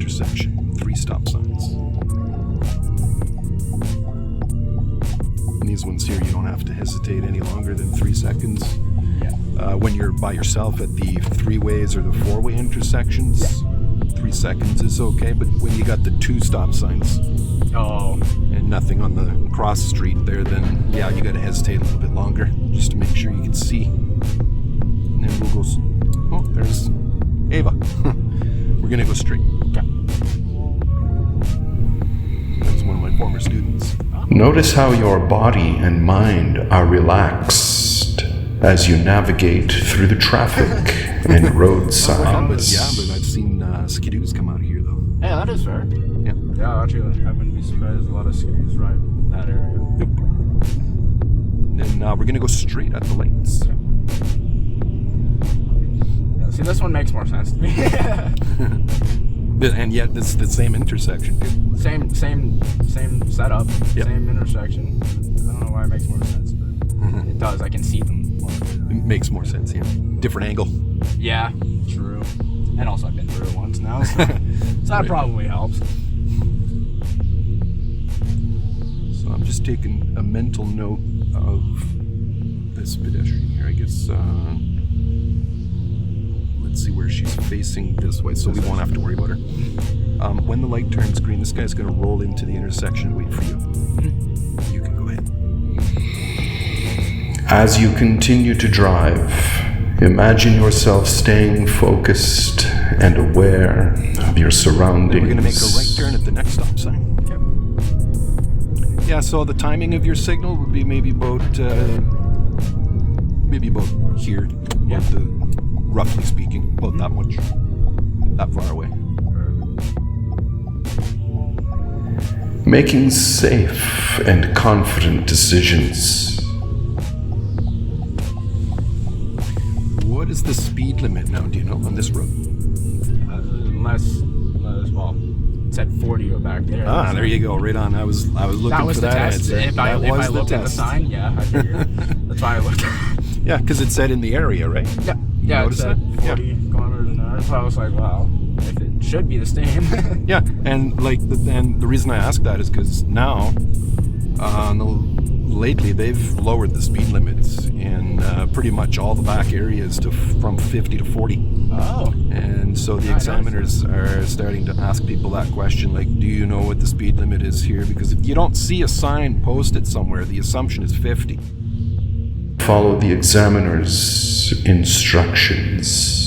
intersection, 3 stop signs. And these ones here, you don't have to hesitate any longer than 3 seconds. When you're by yourself at the 3-ways or the 4-way intersections, 3 seconds is okay, but when you got the 2 stop signs and nothing on the cross street there, then yeah, you gotta hesitate a little bit longer just to make sure you can see. And then we'll go, oh, there's Ava. We're gonna go straight. Okay. That was one of my former students. Notice how your body and mind are relaxed as you navigate through the traffic and road signs. But I've seen skidoos come out of here though. Yeah, that is fair. Yeah. Yeah, actually, I wouldn't be surprised. A lot of skiers ride that area. Yep. Then we're gonna go straight at the lights. Yeah, see, this one makes more sense to me. And yet it's the same intersection, dude. Same setup, Yep. same intersection. I don't know why it makes more sense, but it does. I can see them. It makes more sense, yeah. Different angle. Yeah, true. And also I've been through it once now, so that probably helps. So I'm just taking a mental note of this pedestrian here. I guess, let's see where she's facing this way, so we won't have to worry about her. When the light turns green, this guy's gonna roll into the intersection and wait for you. You can go ahead. As you continue to drive, imagine yourself staying focused and aware of your surroundings. We're gonna make a right turn at the next stop sign. Okay. Yeah, so the timing of your signal would be maybe about here, roughly speaking, about that much, that far away. Making safe and confident decisions. What is the speed limit now, do you know, on this road? Unless, well, it said 40 back there. Ah, there you go, right on. I was looking That was for the that test. answer. If I looked at the sign, yeah, I figured. That's why I looked at it. Yeah, because it said in the area, right? Yeah, it notice said that? 40 kilometers an hour. So I was like, wow, if it should be the same. Yeah, and the reason I ask that is because now, lately they've lowered the speed limits in pretty much all the back areas from 50 to 40. Oh. And so the examiners are starting to ask people that question, like, do you know what the speed limit is here? Because if you don't see a sign posted somewhere, the assumption is 50. Follow the examiner's instructions.